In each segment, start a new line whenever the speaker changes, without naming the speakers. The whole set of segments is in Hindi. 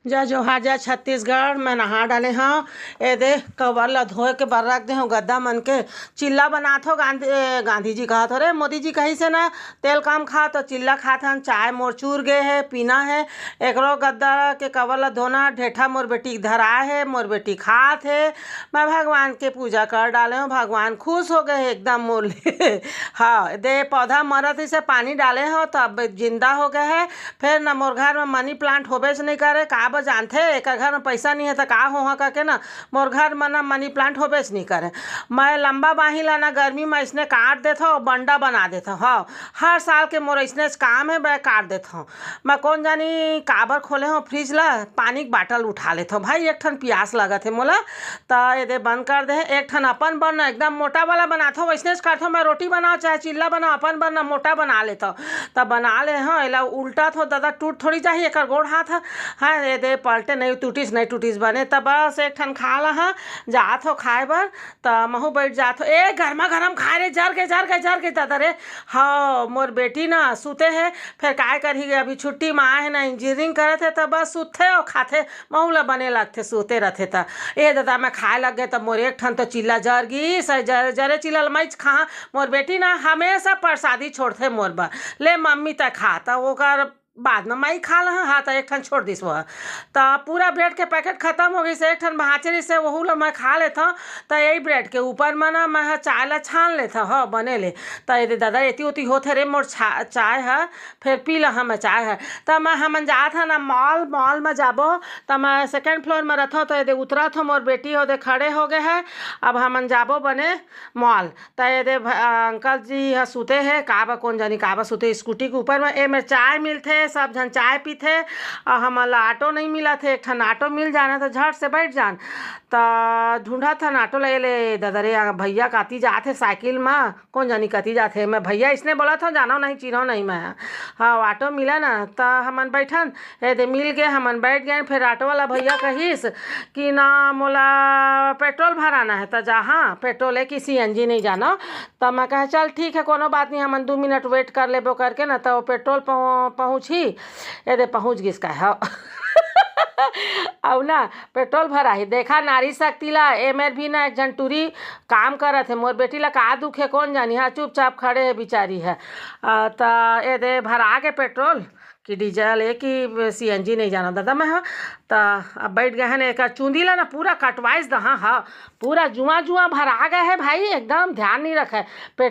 जा जोहार जा छत्तीसगढ़ में नहा डाले हाँ। ए दे कवर ला धोए के बर रख दे हूँ गद्दा मन के चिल्ला बनात हो। गांधी जी कहा रे मोदी जी कही से ना तेल कम खा तो चिल्ला खात हन। चाय मोर चूर गए है पीना है एकरो गद्दा के कवर ला धोना। ढेठा मोर बेटी धरा है मोर बेटी खात है। मैं भगवान के पूजा कर डाले हूँ भगवान खुश हो गए एकदम मोर हाँ दे पौधा मरत ही से पानी डाले हो तो अब जिंदा हो गए है। फिर न मोर घर में मनी प्लांट होबे से नहीं करे का जानते एक घर में पैसा नहीं है तो का हो करके ना मोर घर में ना मनी प्लांट होबे से नहीं करे। मैं लंबा बाही ला ना गर्मी में इसने काट देता हूँ बंडा बना देता हूँ। हर साल के मोर इसने काम है मैं काट देता हूँ। मैं कौन जानी काबर खोले हूँ फ्रिज ला पानी की बाटल उठा लेता हूँ भाई एक ठन प्यास लगत है मोला तो ये बंद कर दे। एक ठन अपन बन एकदम मोटा वाला बनाता हूँ वैसने करता हूँ। मैं रोटी बनाओ चाहे चिल्ला बनाओ अपन बन मोटा बना लेता हूँ तब बना ले हाँ एला उल्टा तो दादा टूट थोड़ी चाहिए एक गोड़ हाथ हाँ ये दे पलटे नहीं टूटिस बने तब बस एक ठन खा ला हाँ जात हो खाए बर तो महू बैठ जात हो। ए गर्मा गर्म खाए रे जर के दादा रे हाँ मोर बेटी ना सुते है फिर काय करही अभी छुट्टी में आए है ना इंजीनियरिंग करे थे तब बस सुते और खाते महू ला बने लगते सोते रहते त ए दादा मैं खाए लग गए तब मोर एक ठन तो चिल्ला जर गी जरे चिल्ला मैं खा मोर बेटी ना हमेशा प्रसादी छोड़ते मोर बर ले मम्मी तक खाता वो कर बाद में माई खा ला हाँ तो एक ठन छोड़ दिस वह तो पूरा ब्रेड के पैकेट खत्म हो गई से एक ठन भाचरी से वहू ला मैं खा लेता हूँ। तो यही ब्रेड के ऊपर में ना मैं चाय ला छान लेता हाँ बने ले तो ये दादा एती उती होते रे मोर चाय है फिर पी ला हम चाय है। तो मैं हमन जात है ना मॉल में जाबो तो मैं सेकेंड फ्लोर में रहता हूँ तो ये उतरा था मोर बेटी हो दे खड़े हो गए है अब हमन जाबो बने मॉल तो ये अंकल जी हाँ सुते है काबा कौन जानी काबा सुते स्कूटी के ऊपर में ए में चाय मिलते सब जन चाय पीते और हमारा ऑटो नहीं मिला थे एक ठन ऑटो मिल जाना तो झट से बैठ जान तो ढूंढा था ऑटो ले ले दादा रे भैया कती जाते साइकिल में कौन जानी कती जाते मैं भैया इसने बोला था जाना नहीं चिन्हो नहीं मैं हाँ ऑटो मिला ना तो हमन बैठन दे मिल गए हमन बैठ गए। फिर ऑटो वाला भैया कहिस कि ना मोला पेट्रोल भराना है तो जहाँ पेट्रोल है कि CNG नहीं जाना तो मैं कहे चल ठीक है कोनो बात नहीं हमन 2 मिनट वेट कर लेबो करके ना तो पेट्रोल पहुँची ये दे पहुँच गई इसका है अब ना पेट्रोल भरा ही देखा नारी शक्ति ला एमेर भी ना एक जन टूरी काम करत है मोर बेटी ला का दुख है कौन जानी हाँ चुपचाप खड़े है बिचारी है तो ये दे भरा के पेट्रोल कि डीजल है कि CNG नहीं जाना दादा मैं हाँ तो अब बैठ गए हैं एक चूंदी ला ना पूरा कटवाइस द हाँ पूरा जुआ भरा गए है भाई एकदम ध्यान नहीं रखा है।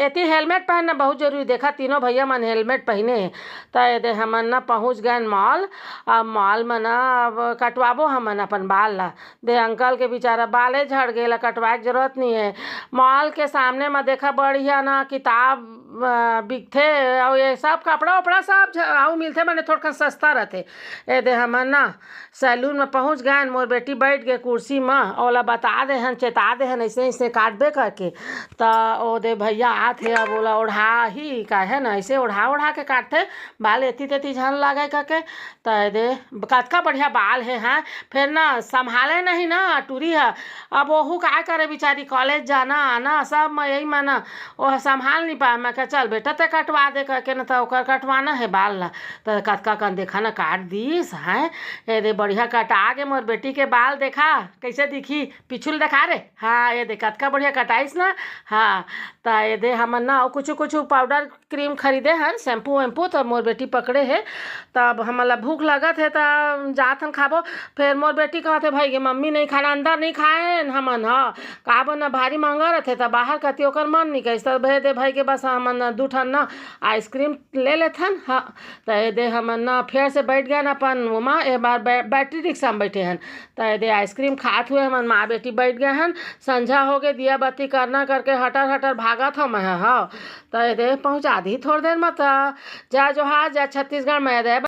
एती हेलमेट पहनना बहुत जरूरी देखा तीनों भैया मन हेलमेट पहने हैं तो ये दे हमन ना पहुँच गए मॉल। अब मॉल में ना अब कटवाबो हमन अपन बाल ला दे अंकल के बेचारा बाले झड़ गए कटवाए की जरूरत नहीं है। मॉल के सामने में देखा बढ़िया ना किताब बिकते और ये सब कपड़ा वपड़ा सब आऊ मिलते मैंने थोड़ा सस्ता रहते। ए दे हमन ना सैलून में पहुंच गए मोर बेटी बैठ गए कुर्सी में ओला बता दे हन चेता दे हन ऐसे काटबे करके तो ओ दे भैया आते अब बोला ओढ़ा ही का है ना ऐसे ओढ़ा के काटते बाल एती तेती झन लगे करके तो दे कतका बढ़िया बाल है हाँ फिर ना संभाले नहीं ना टूरी है अब वहू का करे बेचारी कॉलेज जाना आना सब मैं यही माना वह संभाल नहीं पाया। मैं कहा चल बेटा ते कटवा दे करके ना तो ओकर कटवाना है बाल ला तो कतका कन देखा ना काट दीस हैं ये दे बढ़िया कटा के मोर बेटी के बाल देखा कैसे दिखी पिछुल देखा रे हाँ ये दे कतका बढ़िया कटाइस ना हाँ तो ये दे हमन ना कुछ पाउडर क्रीम खरीदे हैं शैम्पू वैम्पू तो मोर बेटी पकड़े है तब हमारा भूख लगत है तो जात हम खाबो। फिर मोर बेटी कहते भाई के मम्मी नहीं खाना अंदर नहीं खाए हमन हाँ काबो ना भारी महंगा रहते तो बाहर कहती ओकर मन नहीं कही तो भे दे भाई के बस हमन 2 ठन ना आइसक्रीम ले लेथन हाँ तो ये दे हमन ना फिर से बैठ गए अपन वहाँ एक बार बैटरी रिक्शा में बैठे हैं तो ये दे आइसक्रीम खात हुए हमन माँ बेटी बैठ गए हैं। संझा हो गए दिया बत्ती करना करके हटर भागा था मैं हाँ तो ये दे पहुँचा दी थोड़ी देर में तो जा जोहार जा छत्तीसगढ़ में दे।